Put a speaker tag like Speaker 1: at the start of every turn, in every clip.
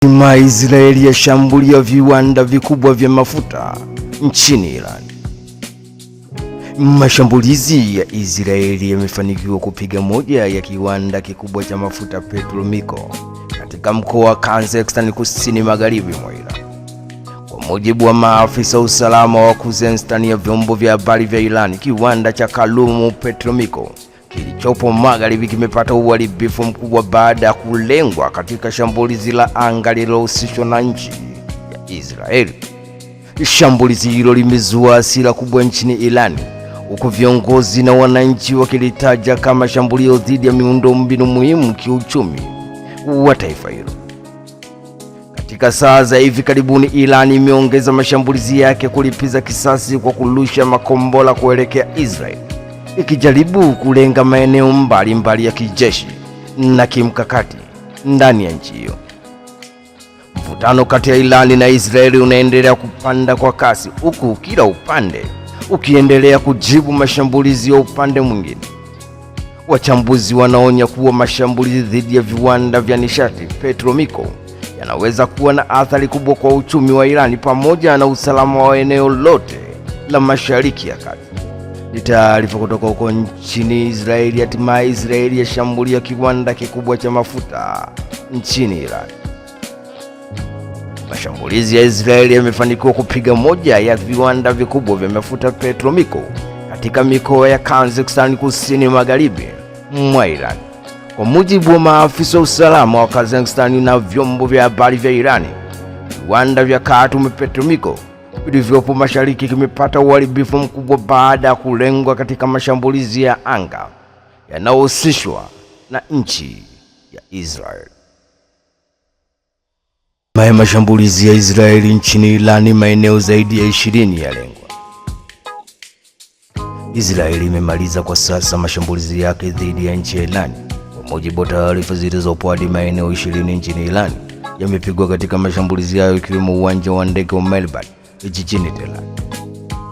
Speaker 1: Israeli yashambulia viwanda vikubwa vya mafuta nchini Iran. Mashambulizi ya Israeli yamefanikiwa kupiga moja ya kiwanda kikubwa cha mafuta Petromiko katika mkoa wa Kazakhstan kusini magharibi mwa Iran. Kwa mujibu wa maafisa usalama wa Kazakhstan ya vyombo vya habari vya Iran, kiwanda cha Kalumu Petromiko kilichopo magharibi kimepata uharibifu mkubwa baada ya kulengwa katika shambulizi la anga lililohusishwa na nchi ya Israeli. Shambulizi hilo limezua hasira kubwa nchini Iran, huku viongozi na wananchi wakilitaja kama shambulio dhidi ya miundombinu muhimu kiuchumi wa taifa hilo. Katika saa za hivi karibuni, Iran imeongeza mashambulizi yake kulipiza kisasi kwa kurusha makombora kuelekea Israeli, ikijaribu kulenga maeneo mbalimbali ya kijeshi na kimkakati ndani ya nchi hiyo. Mvutano kati ya Iran na Israeli unaendelea kupanda kwa kasi, huku kila upande ukiendelea kujibu mashambulizi ya upande mwingine. Wachambuzi wanaonya kuwa mashambulizi dhidi ya viwanda vya nishati Petromiko yanaweza kuwa na athari kubwa kwa uchumi wa Iran pamoja na usalama wa eneo lote la Mashariki ya Kati. Ni taarifa kutoka huko nchini Israeli. Hatimaye Israeli yashambulia kiwanda kikubwa cha mafuta nchini Iran. Mashambulizi ya Israeli yamefanikiwa kupiga moja ya viwanda vikubwa vya mafuta Petromiko katika mikoa ya Kazakhstan kusini magharibi mwa Iran. Kwa mujibu wa maafisa wa usalama wa Kazakhstan na vyombo vya habari vya Iran, viwanda vya Kalumu Petromiko vilivyopo mashariki kimepata uharibifu mkubwa baada ya kulengwa katika mashambulizi ya anga yanayohusishwa na nchi ya Israeli. Mashambulizi ya Israeli nchini Iran, maeneo zaidi ya 20 yalengwa. Israeli imemaliza kwa sasa mashambulizi yake dhidi ya nchi ya Iran. Kwa mujibu wa taarifa zilizopo, hadi maeneo 20 nchini Iran yamepigwa katika mashambulizi hayo, ikiwemo uwanja wa ndege wa Melbad jijini Tehran,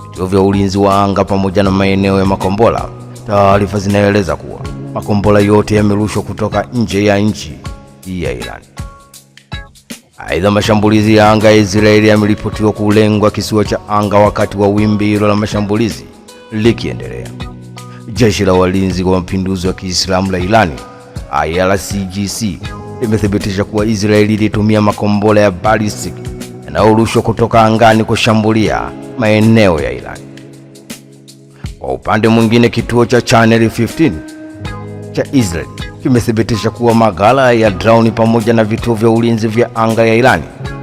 Speaker 1: vituo vya ulinzi wa anga pamoja na maeneo ya makombora. Taarifa zinaeleza kuwa makombora yote yamerushwa kutoka nje ya nchi ya Iran. Aidha, mashambulizi ya anga ya Israeli yameripotiwa kulengwa kisiwa cha anga wakati wa wimbi hilo la mashambulizi likiendelea. Jeshi la Walinzi wa Mapinduzi wa Kiislamu la Iran, IRGC, limethibitisha kuwa Israeli ilitumia makombora ya ballistic yanayorushwa kutoka angani kushambulia maeneo ya Iran. Kwa upande mwingine, kituo cha Channel 15 cha Israeli kimethibitisha kuwa maghala ya drone pamoja na vituo vya ulinzi vya anga ya Iran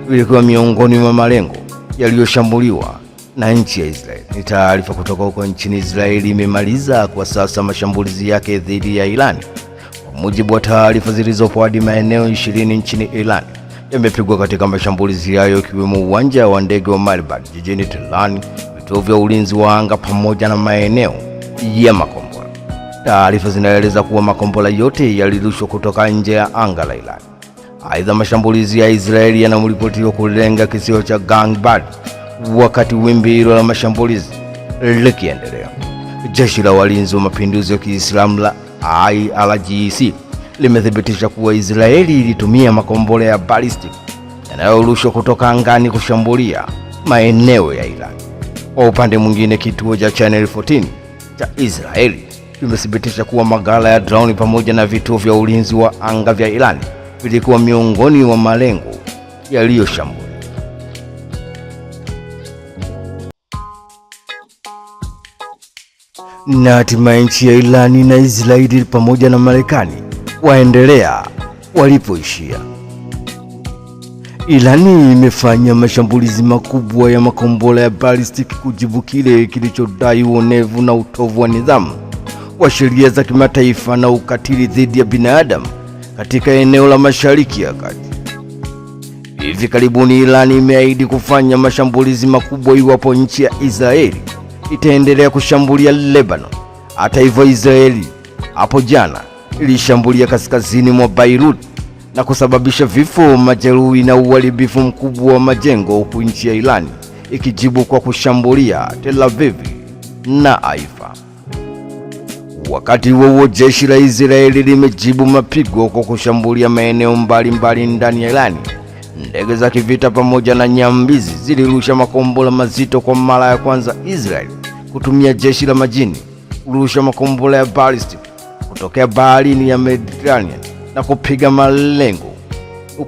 Speaker 1: vilikuwa miongoni mwa malengo yaliyoshambuliwa na nchi ya Israeli. Ni taarifa kutoka huko nchini Israeli imemaliza kwa sasa mashambulizi yake dhidi ya Iran. Kwa mujibu wa taarifa zilizopo, hadi maeneo 20 nchini Iran yamepigwa katika mashambulizi hayo, ikiwemo uwanja wa ndege wa Melbad jijini Tehran, vituo vya ulinzi wa anga pamoja na maeneo ya makombora. Taarifa zinaeleza kuwa makombora yote yalirushwa kutoka nje ya anga la Iran. Aidha, mashambulizi ya Israeli yanaripotiwa kulenga kisiwa cha Gangbad wakati wimbi hilo la mashambulizi likiendelea. Jeshi la Walinzi wa Mapinduzi wa Kiislamu la IRGC limethibitisha kuwa Israeli ilitumia makombora ya ballistic yanayorushwa kutoka angani kushambulia maeneo ya Iran. Kwa upande mwingine, kituo cha Channel 14 cha Israeli kimethibitisha kuwa maghala ya drone pamoja na vituo vya ulinzi wa anga vya Iran vilikuwa miongoni mwa malengo yaliyoshambuliwa. Na hatimaye nchi ya Iran na Israeli pamoja na Marekani waendelea walipoishia. Iran imefanya mashambulizi makubwa ya makombora ya ballistic kujibu kile kilichodai uonevu na utovu wa nidhamu wa sheria za kimataifa na ukatili dhidi ya binadamu katika eneo la Mashariki ya Kati. Hivi karibuni Iran imeahidi kufanya mashambulizi makubwa iwapo nchi ya Israeli itaendelea kushambulia Lebanon. Hata hivyo, Israeli hapo jana ilishambulia kaskazini mwa Beirut na kusababisha vifo, majeruhi na uharibifu mkubwa wa majengo, huku nchi ya Iran ikijibu kwa kushambulia Tel Aviv na Haifa. Wakati huo jeshi la Israeli limejibu mapigo kwa kushambulia maeneo mbalimbali ndani ya Iran ndege za kivita pamoja na nyambizi zilirusha makombora mazito kwa mara ya kwanza Israel kutumia jeshi la majini kurusha makombora ya ballistic kutokea baharini ya Mediterranean na kupiga malengo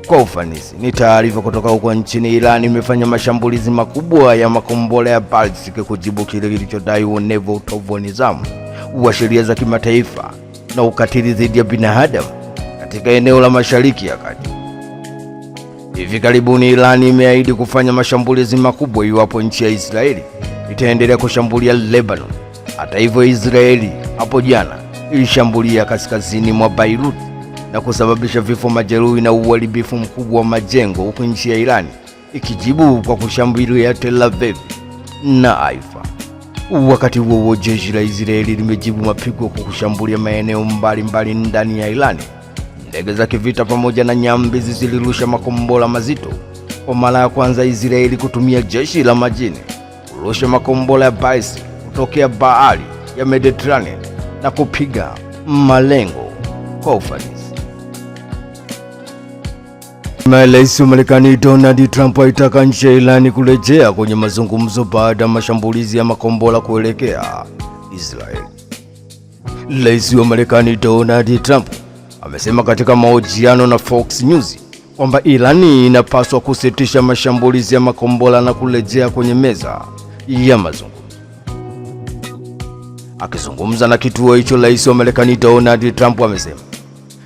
Speaker 1: kwa ufanisi. Ni taarifa kutoka huko nchini Iran imefanya mashambulizi makubwa ya makombora ya ballistic kujibu kile kilichodai uonevu, utovu wa nidhamu wa sheria za kimataifa na ukatili dhidi ya binadamu katika eneo la Mashariki ya Kati. Hivi karibuni Iran imeahidi kufanya mashambulizi makubwa iwapo nchi ya Israeli itaendelea kushambulia Lebanon. Hata hivyo, Israeli hapo jana ilishambulia kaskazini mwa Beirut na kusababisha vifo, majeruhi na uharibifu mkubwa wa majengo, huku nchi ya Iran ikijibu kwa kushambulia Tel Aviv na Haifa. Wakati huo jeshi la Israeli limejibu mapigo kwa kushambulia maeneo mbalimbali ndani ya Iran. Ndege za kivita pamoja na nyambizi zilirusha makombora mazito kwa mara ya kwanza Israeli kutumia jeshi la majini kurusha makombora ya ballistic kutokea bahari ya Mediterranean na kupiga malengo kwa ufanisi. Rais wa Marekani Donald Trump aitaka nchi ya Iran kurejea kwenye mazungumzo baada ya mashambulizi ya makombora kuelekea Israel. Rais wa Marekani Donald Trump amesema katika mahojiano na Fox News kwamba Iran inapaswa kusitisha mashambulizi ya makombora na kurejea kwenye meza ya mazungumzo. Akizungumza na kituo hicho, Rais wa Marekani Donald Trump amesema,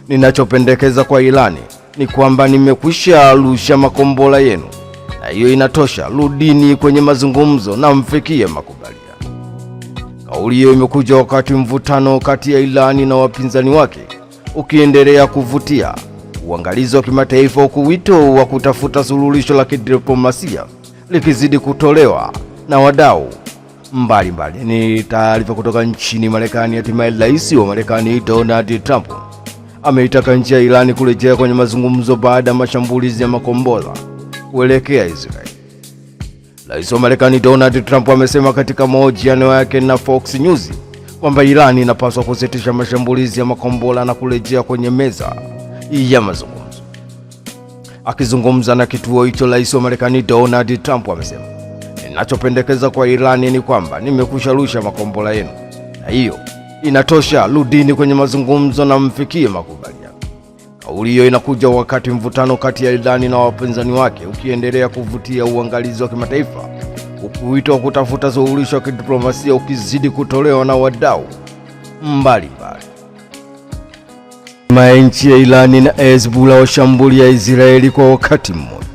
Speaker 1: "Ninachopendekeza kwa Iran ni kwamba nimekwisha rusha makombora yenu na hiyo inatosha. Rudini kwenye mazungumzo na mfikie makubaliano." Kauli hiyo imekuja wakati mvutano kati ya Iran na wapinzani wake ukiendelea kuvutia uangalizi wa kimataifa, huku wito wa kutafuta suluhisho la kidiplomasia likizidi kutolewa na wadau mbalimbali. Ni taarifa kutoka nchini Marekani. Hatimaye Rais wa Marekani Donald Trump ameitaka nchi ya Iran kurejea kwenye mazungumzo baada ya mashambulizi ya makombora kuelekea Israel. Rais wa Marekani Donald Trump amesema katika mahojiano yake na Fox News kwamba Iran inapaswa kusitisha mashambulizi ya makombora na kurejea kwenye meza ya mazungumzo. Akizungumza na kituo hicho, Rais wa Marekani Donald Trump amesema, "Ninachopendekeza kwa Iran ni kwamba nimekwisha rusha makombora yenu na hiyo inatosha. Rudini kwenye mazungumzo na mfikie makubaliano." Kauli hiyo inakuja wakati mvutano kati ya Iran na wapinzani wake ukiendelea kuvutia uangalizi wa kimataifa, huku wito wa kutafuta suluhisho la kidiplomasia ukizidi kutolewa na wadau mbalimbali. Nchi ya Iran na Hezbollah washambulia Israeli kwa wakati mmoja.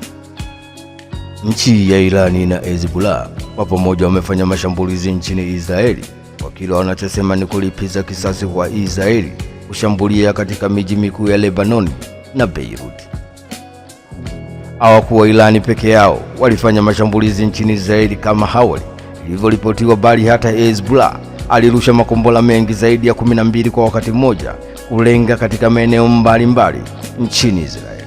Speaker 1: Nchi ya Iran na Hezbollah kwa pamoja wamefanya mashambulizi nchini Israeli kwa kile wanachosema ni kulipiza kisasi kwa Israeli kushambulia katika miji mikuu ya Lebanon na Beirut. Hawakuwa Iran peke yao walifanya mashambulizi nchini Israeli kama awali ilivyoripotiwa, bali hata Hezbollah alirusha makombora mengi zaidi ya 12 kwa wakati mmoja kulenga katika maeneo mbalimbali nchini Israeli.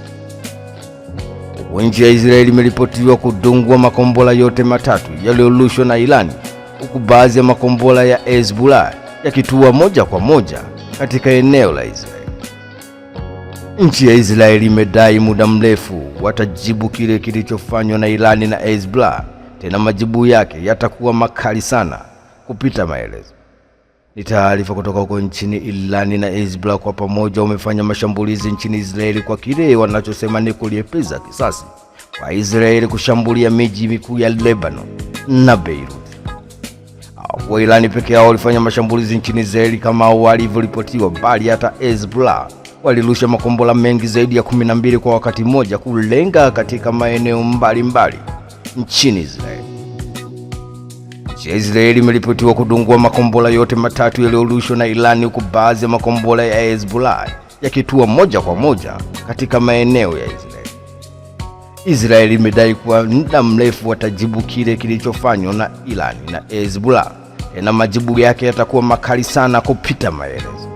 Speaker 1: Nchi ya Israeli imeripotiwa kudungwa makombora yote matatu yaliyorushwa na Iran, huku baadhi ya makombora ya Hezbollah yakitua moja kwa moja katika eneo la Israeli. Nchi ya Israeli imedai muda mrefu watajibu kile kilichofanywa na Iran na Hezbollah, tena majibu yake yatakuwa makali sana kupita maelezo. Ni taarifa kutoka huko nchini Iran na Hezbollah kwa pamoja wamefanya mashambulizi nchini Israeli kwa kile wanachosema ni kulipiza kisasi kwa Israeli kushambulia miji mikuu ya Lebanon na Beirut. Kwa Iran pekee yao walifanya mashambulizi nchini Israeli kama walivyoripotiwa, bali hata Hezbollah walirusha makombora mengi zaidi ya 12 kwa wakati mmoja kulenga katika maeneo mbalimbali nchini Israeli. Israeli imeripotiwa kudungua makombora yote matatu yaliyorushwa na Iran, huku baadhi ya makombora ya Hezbollah yakitua moja kwa moja katika maeneo ya Israeli. Israeli imedai kwa muda mrefu watajibu kile kilichofanywa na Iran na Hezbollah, na majibu yake yatakuwa makali sana kupita maelezo.